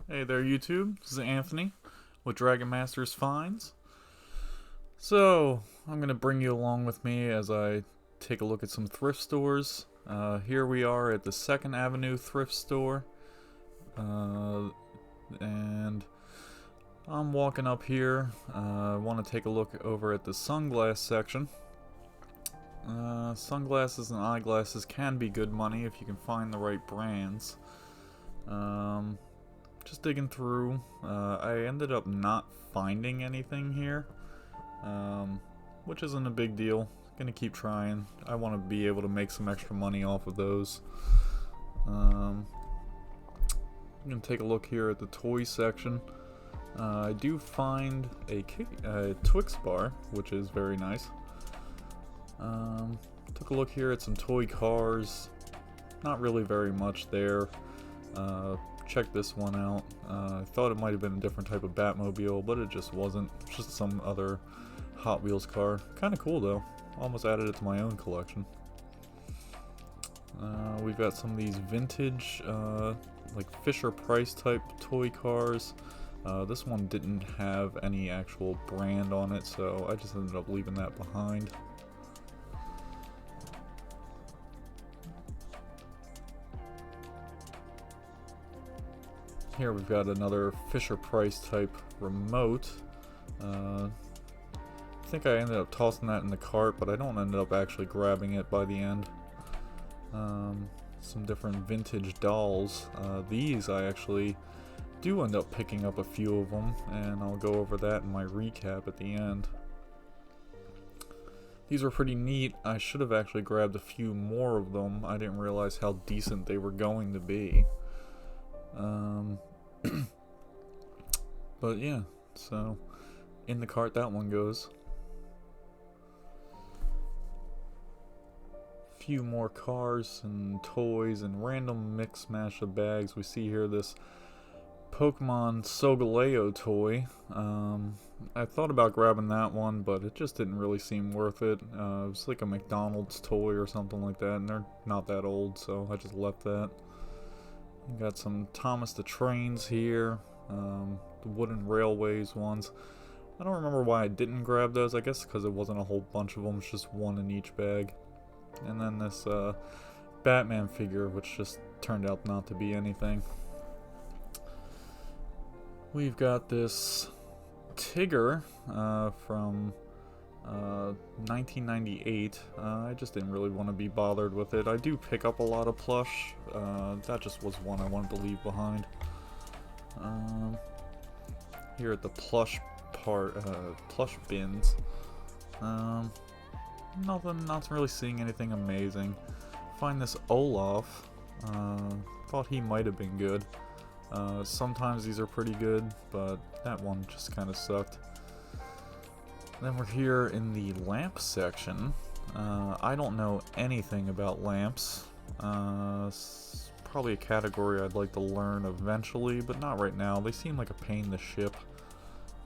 Hey there YouTube, this is Anthony with DragonMaster's Finds. So, I'm going to bring you along with me as I take a look at some thrift stores. Here we are at the 2nd Avenue thrift store. And I'm walking up here. I want to take a look over at the sunglass section. Sunglasses and eyeglasses can be good money if you can find the right brands. Just digging through. I ended up not finding anything here, which isn't a big deal. Gonna keep trying. I want to be able to make some extra money off of those. I'm gonna take a look here at the toy section. I do find a Twix bar, which is very nice. Took a look here at some toy cars. Not really very much there. Check this one out. I thought it might have been a different type of Batmobile, but it just wasn't. Just some other Hot Wheels car. Kind of cool though. Almost added it to my own collection. We've got some of these vintage, like Fisher-Price type toy cars. This one didn't have any actual brand on it, so I just ended up leaving that behind. Here we've got another Fisher-Price type remote. I think I ended up tossing that in the cart, but I don't end up actually grabbing it by the end. Some different vintage dolls. These I actually do end up picking up a few of them, and I'll go over that in my recap at the end. These were pretty neat. I should have actually grabbed a few more of them. I didn't realize how decent they were going to be. But yeah, so in the cart that one goes. Few more cars and toys and random mix mash of bags. We see here this Pokemon Solgaleo toy. I thought about grabbing that one, but it just didn't really seem worth it. It was like a McDonald's toy or something like that, and they're not that old, so I just left that. Got some Thomas the Trains here, the Wooden Railways ones. I don't remember why I didn't grab those. I guess because it wasn't a whole bunch of them, it's just one in each bag. And then this Batman figure, which just turned out not to be anything. We've got this Tigger from 1998. I just didn't really want to be bothered with it. I do pick up a lot of plush. That just was one I wanted to leave behind. Here at the plush bins. Not really seeing anything amazing. Find this Olaf. Thought he might have been good. Sometimes these are pretty good, but that one just kind of sucked. Then we're here in the lamp section. I don't know anything about lamps. It's probably a category I'd like to learn eventually, but not right now. They seem like a pain to ship.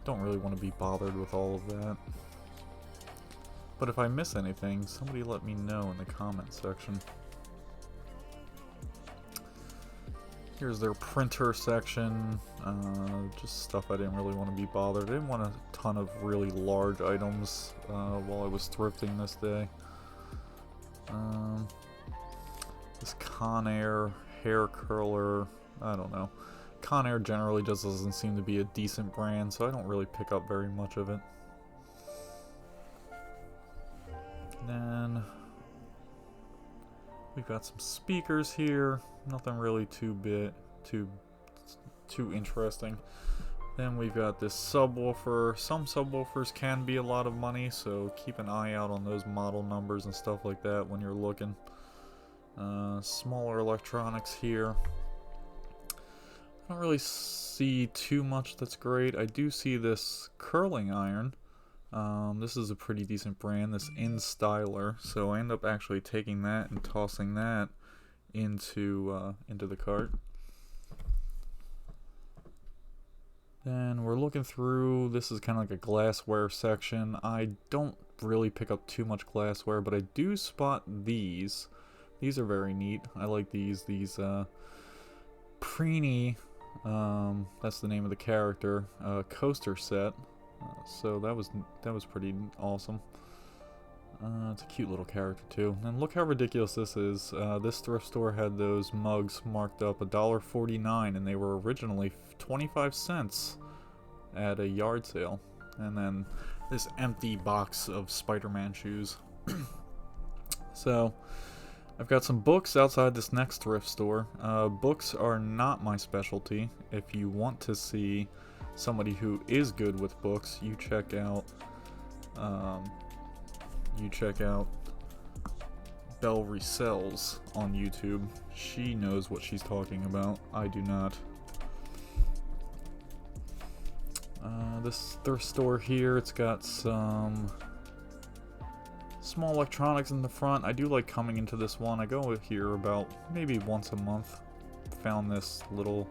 Don't really want to be bothered with all of that. But if I miss anything, somebody let me know in the comment section. Here's their printer section. Just stuff I didn't really want to be bothered. I didn't want a ton of really large items while I was thrifting this day. This Conair hair curler, I don't know. Conair generally just doesn't seem to be a decent brand, so I don't really pick up very much of it. Then we've got some speakers here. Nothing really too interesting. Then we've got this subwoofer. Some subwoofers can be a lot of money, so keep an eye out on those model numbers and stuff like that when you're looking. Smaller electronics here. I don't really see too much that's great. I do see this curling iron. This is a pretty decent brand, this InStyler, so I end up actually taking that and tossing that into the cart. Then we're looking through. This is kind of like a glassware section. I don't really pick up too much glassware, but I do spot these. These are very neat. I like these. These Preeny That's the name of the character. Coaster set. So that was pretty awesome. It's a cute little character too. And look how ridiculous this is. This thrift store had those mugs marked up $1.49, and they were originally 25 cents at a yard sale. And then this empty box of Spider-Man shoes. So I've got some books outside this next thrift store. Books are not my specialty. If you want to see somebody who is good with books, you check out BelleResells on YouTube. She knows what she's talking about. I do not. This thrift store here, it's got some small electronics in the front. I do like coming into this one. I go here about maybe once a month. Found this little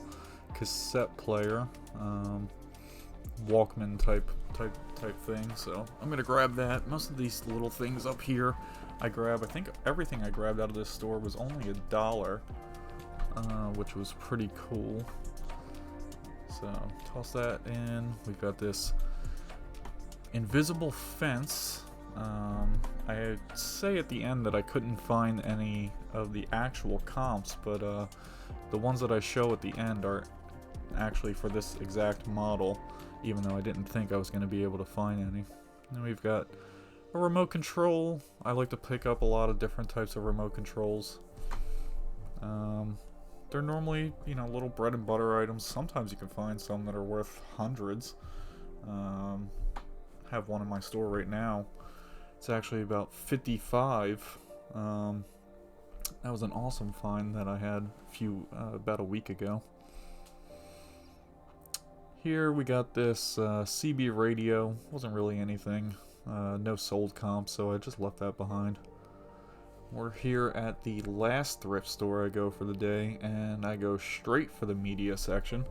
cassette player, Walkman type thing. So I'm gonna grab that. Most of these little things up here, I think everything I grabbed out of this store was only $1, which was pretty cool. So toss that in. We've got this invisible fence. I say at the end that I couldn't find any of the actual comps, but the ones that I show at the end are actually for this exact model, even though I didn't think I was going to be able to find any. And we've got a remote control. I like to pick up a lot of different types of remote controls. They're normally, little bread and butter items. Sometimes you can find some that are worth hundreds. Have one in my store right now. It's actually about 55. That was an awesome find that I had about a week ago. Here we got this CB radio. Wasn't really anything. No sold comp, so I just left that behind. We're here at the last thrift store I go for the day, and I go straight for the media section.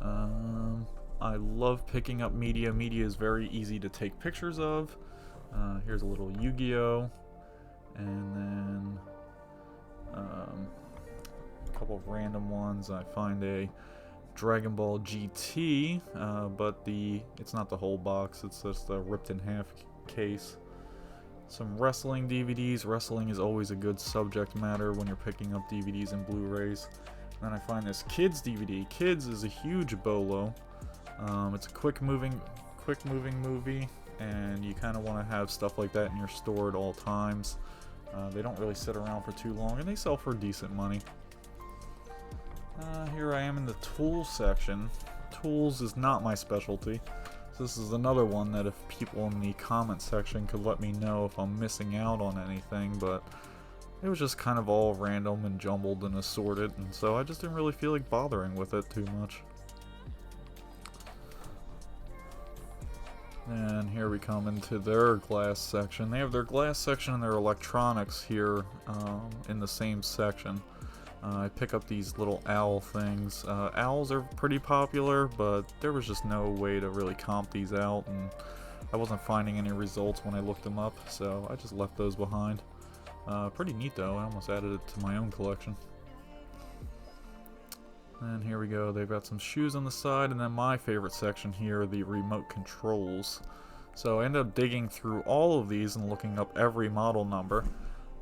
I love picking up media. Media is very easy to take pictures of. Here's a little Yu-Gi-Oh! And then a couple of random ones. I find a Dragon Ball GT, but it's not the whole box, it's just a ripped in half case. Some wrestling DVDs. Wrestling is always a good subject matter when you're picking up DVDs and Blu-rays. Then I find this Kids DVD. Kids is a huge bolo. It's a quick moving movie, and you kind of want to have stuff like that in your store at all times. They don't really sit around for too long, and they sell for decent money. Here I am in the tools section. Tools is not my specialty. So this is another one that if people in the comment section could let me know if I'm missing out on anything, but it was just kind of all random and jumbled and assorted, and so I just didn't really feel like bothering with it too much. And here we come into their glass section. They have their glass section and their electronics here in the same section. I pick up these little owl things. Owls are pretty popular, but there was just no way to really comp these out, and I wasn't finding any results when I looked them up, so I just left those behind. Pretty neat though, I almost added it to my own collection. And here we go, they've got some shoes on the side, and then my favorite section here, the remote controls. So I ended up digging through all of these and looking up every model number.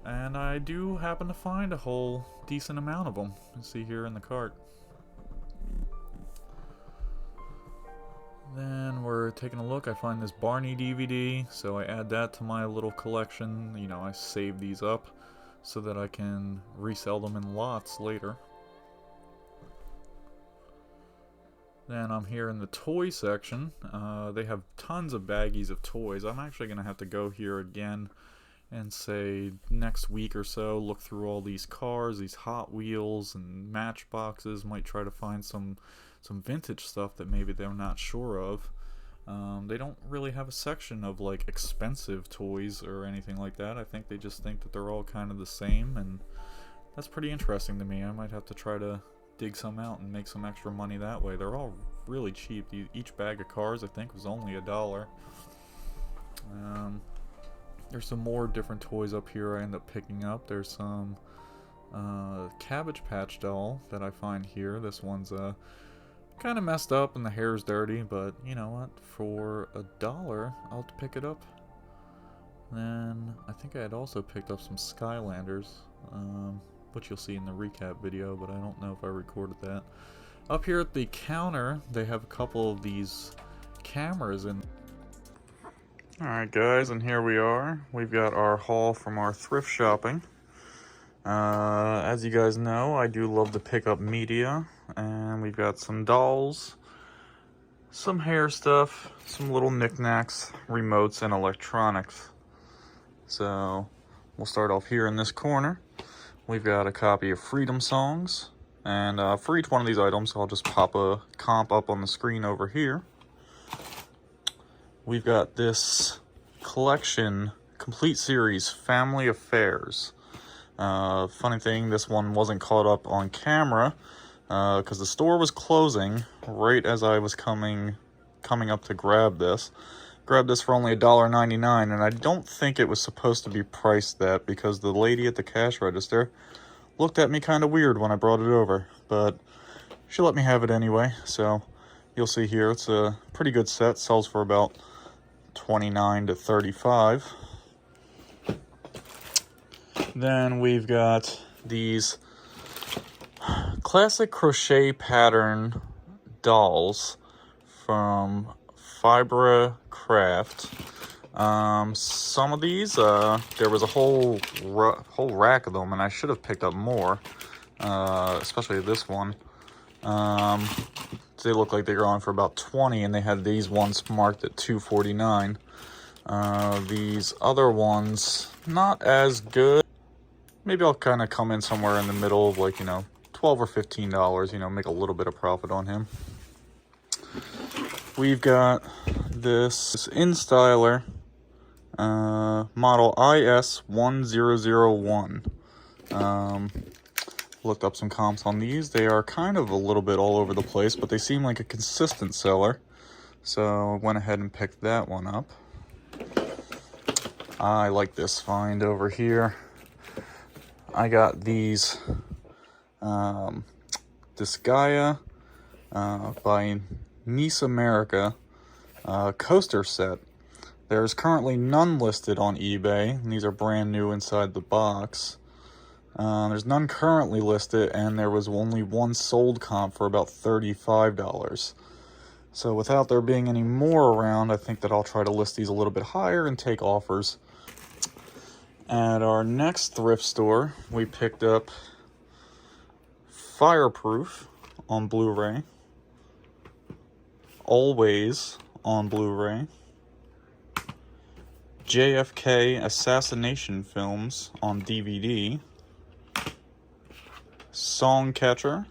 And I do happen to find a whole decent amount of them. You see here in the cart. Then we're taking a look. I find this Barney DVD, so I add that to my little collection. I save these up so that I can resell them in lots later. Then I'm here in the toy section. They have tons of baggies of toys. I'm actually going to have to go here again and say next week or so, look through all these cars, these Hot Wheels and Matchboxes, might try to find some vintage stuff that maybe they're not sure of. They don't really have a section of like expensive toys or anything like that. I think they just think that they're all kind of the same, and that's pretty interesting to me. I might have to try to dig some out and make some extra money that way. They're all really cheap. Each bag of cars I think was only $1. There's some more different toys up here I end up picking up. There's some Cabbage Patch doll that I find here. This one's Kind of messed up and the hair's dirty, but you know what? For $1, I'll pick it up. Then I think I had also picked up some Skylanders, which you'll see in the recap video, but I don't know if I recorded that. Up here at the counter, they have a couple of these cameras in. Alright guys, and here we are. We've got our haul from our thrift shopping. As you guys know, I do love to pick up media, and we've got some dolls, some hair stuff, some little knickknacks, remotes, and electronics. So, we'll start off here in this corner. We've got a copy of Freedom Songs, and for each one of these items, I'll just pop a comp up on the screen over here. We've got this collection, complete series, Family Affairs. Funny thing, this one wasn't caught up on camera, because the store was closing right as I was coming up to grab this. Grabbed this for only $1.99, and I don't think it was supposed to be priced that, because the lady at the cash register looked at me kind of weird when I brought it over, but she let me have it anyway. So you'll see here, it's a pretty good set, sells for about $29 to $35. Then we've got these classic crochet pattern dolls from Fibra Craft. Some of these, there was a whole rack of them, and I should have picked up more, especially this one. They look like they're going for about $20, and they had these ones marked at $2.49. These other ones, not as good. Maybe I'll kind of come in somewhere in the middle of, like, you know, $12 or $15, you know, make a little bit of profit on him. We've got this InStyler model IS1001. Looked up some comps on these. They are kind of a little bit all over the place, but they seem like a consistent seller. So I went ahead and picked that one up. I like this find over here. I got these this Gaia by Nice America coaster set. There's currently none listed on eBay, and these are brand new inside the box. There's none currently listed, and there was only one sold comp for about $35. So without there being any more around, I think that I'll try to list these a little bit higher and take offers. At our next thrift store, we picked up Fireproof on Blu-ray, Always on Blu-ray, JFK Assassination Films on DVD, Songcatcher.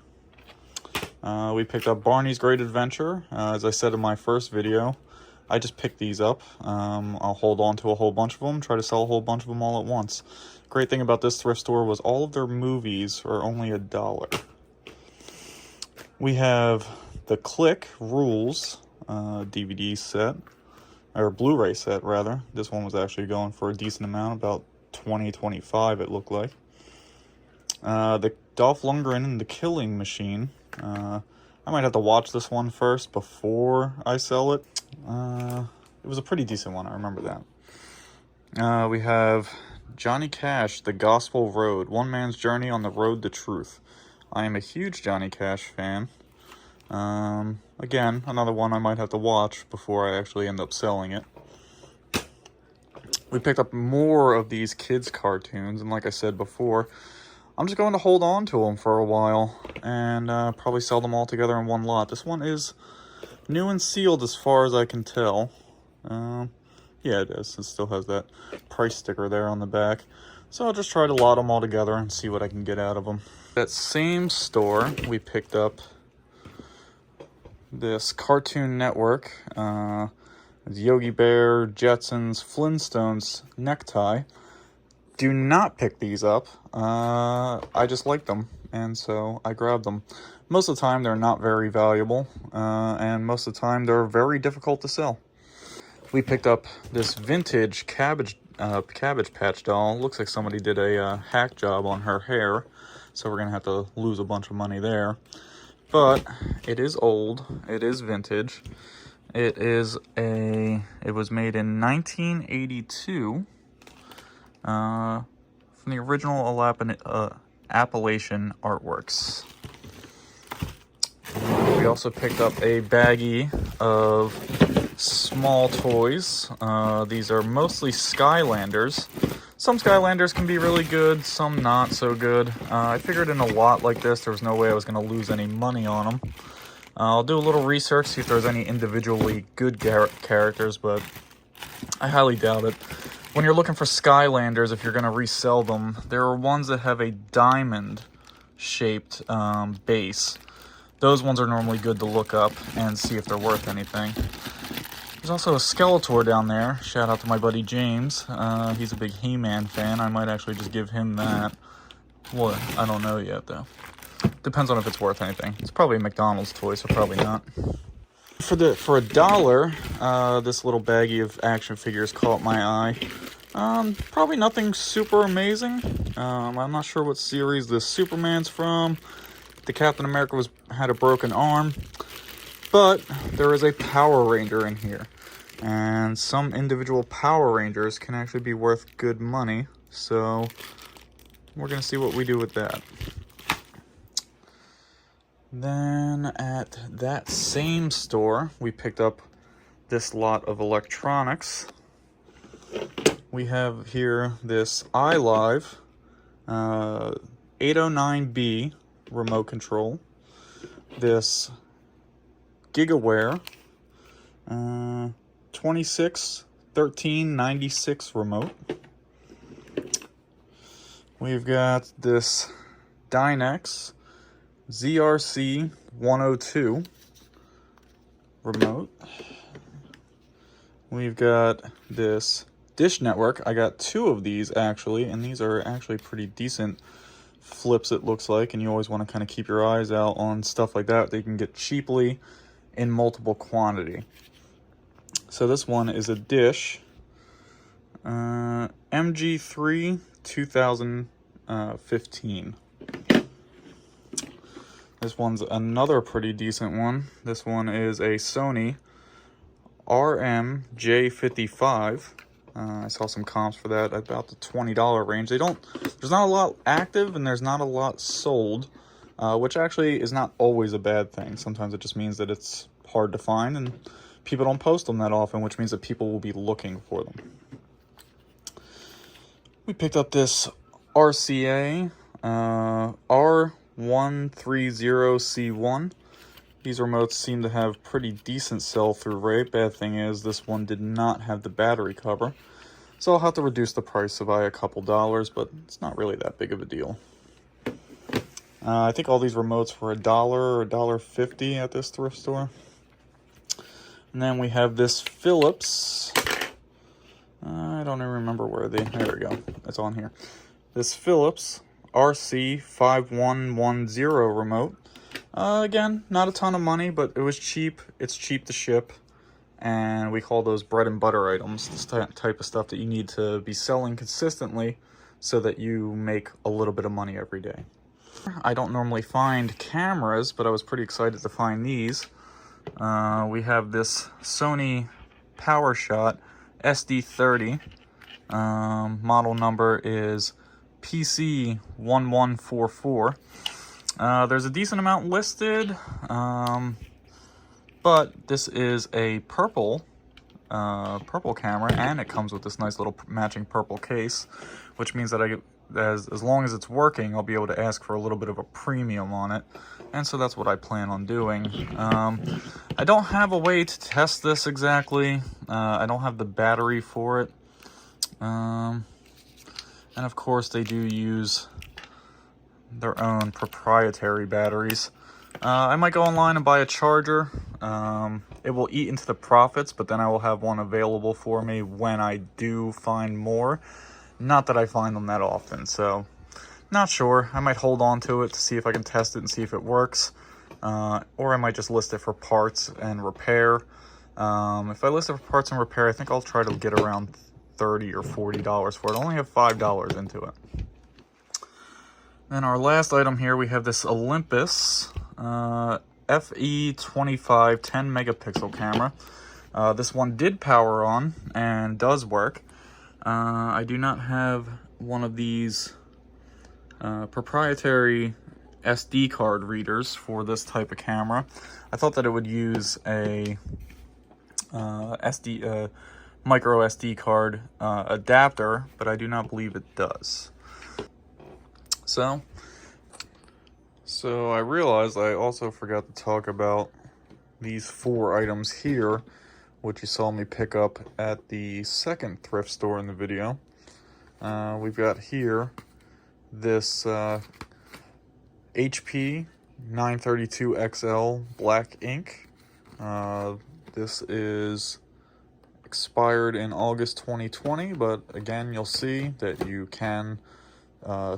We picked up Barney's Great Adventure. As I said in my first video, I just picked these up. I'll hold on to a whole bunch of them, try to sell a whole bunch of them all at once. Great thing about this thrift store was all of their movies are only $1. We have the Click Rules DVD set, or Blu-ray set rather. This one was actually going for a decent amount, about $20-25 it looked like. The Dolph Lundgren and the Killing Machine. I might have to watch this one first before I sell it. It was a pretty decent one, I remember that. We have Johnny Cash, The Gospel Road, One Man's Journey on the Road to Truth. I am a huge Johnny Cash fan. Again, another one I might have to watch before I actually end up selling it. We picked up more of these kids' cartoons, and like I said before, I'm just going to hold on to them for a while and probably sell them all together in one lot. This one is new and sealed as far as I can tell. Yeah, it is. It still has that price sticker there on the back. So I'll just try to lot them all together and see what I can get out of them. That same store, we picked up this Cartoon Network, Yogi Bear, Jetsons, Flintstones necktie. Do not pick these up. I just like them, and so I grabbed them. Most of the time, they're not very valuable, and most of the time, they're very difficult to sell. We picked up this vintage Cabbage Patch doll. Looks like somebody did a hack job on her hair, so we're going to have to lose a bunch of money there. but it is old. It is vintage. It was made in 1982 from the original Appalachian Artworks. We also picked up a baggie of small toys. These are mostly Skylanders. Some Skylanders can be really good, some not so good. I figured in a lot like this, there was no way I was going to lose any money on them. I'll do a little research, see if there's any individually good characters, but I highly doubt it. When you're looking for Skylanders, if you're going to resell them, there are ones that have a diamond-shaped base. Those ones are normally good to look up and see if they're worth anything. There's also a Skeletor down there. Shout out to my buddy James. He's a big He-Man fan. I might actually just give him that. What? I don't know yet, though. Depends on if it's worth anything. It's probably a McDonald's toy, so probably not. For $1, this little baggie of action figures caught my eye. Probably nothing super amazing. I'm not sure what series the Superman's from. The Captain America had a broken arm. But there is a Power Ranger in here. And some individual Power Rangers can actually be worth good money. So we're going to see what we do with that. Then at that same store, we picked up this lot of electronics. We have here this iLive 809B remote control. This GigaWare 261396 remote. We've got this Dynex ZRC 102 remote. We've got this Dish Network. I got 2 of these actually, and these are actually pretty decent flips, it looks like, and you always want to kind of keep your eyes out on stuff like that. They can get cheaply in multiple quantity. So this one is a Dish MG3 2015. This one's another pretty decent one. This one is a Sony RMJ55. I saw some comps for that at about the $20 range. There's not a lot active and there's not a lot sold, which actually is not always a bad thing. Sometimes it just means that it's hard to find and people don't post them that often, which means that people will be looking for them. We picked up this RCA R130C1. These remotes seem to have pretty decent sell-through rate. Bad thing is this one did not have the battery cover. So I'll have to reduce the price by a couple dollars, but it's not really that big of a deal. I think all these remotes were $1 or $1.50 at this thrift store. And then we have this Philips. I don't even remember where there we go. It's on here. This Philips RC5110 remote. Again, not a ton of money, but it was cheap. It's cheap to ship. And we call those bread and butter items. This type of stuff that you need to be selling consistently so that you make a little bit of money every day. I don't normally find cameras, but I was pretty excited to find these. We have this Sony PowerShot SD30. Model number is PC1144. There's a decent amount listed, but this is a purple camera, and it comes with this nice little matching purple case, which means that as long as it's working, I'll be able to ask for a little bit of a premium on it, and so that's what I plan on doing. I don't have a way to test this exactly. I don't have the battery for it, and of course they do use their own proprietary batteries. I might go online and buy a charger. It will eat into the profits, but then I will have one available for me when I do find more. Not that I find them that often, so not sure. I might hold on to it to see if I can test it and see if it works. Or I might just list it for parts and repair. If I list it for parts and repair, I think I'll try to get around $30 or $40 for it. I only have $5 into it. Then our last item here, we have this Olympus FE25 10 megapixel camera. This one did power on and does work. I do not have one of these proprietary SD card readers for this type of camera. I thought that it would use a micro SD card adapter, but I do not believe it does. So I realized I also forgot to talk about these 4 items here, which you saw me pick up at the second thrift store in the video. We've got here this HP 932XL black ink. This is expired in August 2020, but again, you'll see that you can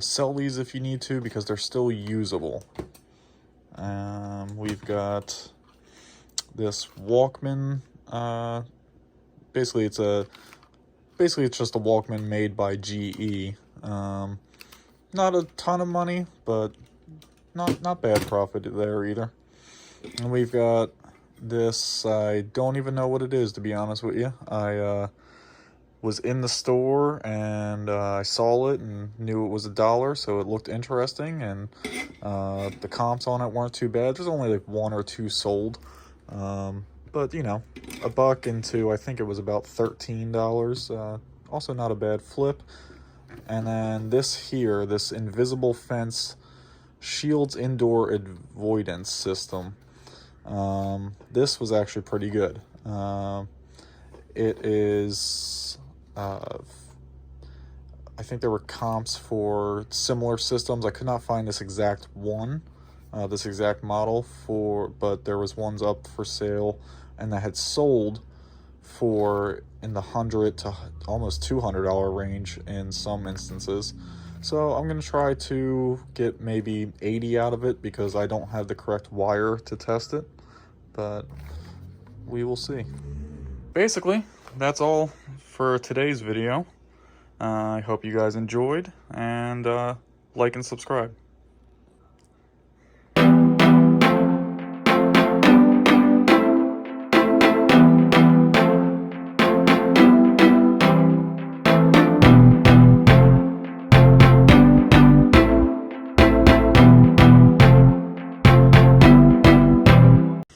sell these if you need to because they're still usable. We've got this Walkman. Basically, it's just a Walkman made by GE. Not a ton of money, but not bad profit there either. And we've got this. I don't even know what it is, to be honest with you. I was in the store and I saw it and knew it was $1, so it looked interesting, and the comps on it weren't too bad. There's only like 1 or 2 sold, but you know, $1 into, I think it was about $13. Also not a bad flip. And then this here, this invisible fence shields indoor avoidance system. This was actually pretty good. It is, I think there were comps for similar systems. I could not find this exact one, this exact model but there was ones up for sale and that had sold for in the $100 to almost $200 range in some instances. So I'm going to try to get maybe 80 out of it because I don't have the correct wire to test it, but we will see. Basically, that's all for today's video. I hope you guys enjoyed, and like and subscribe.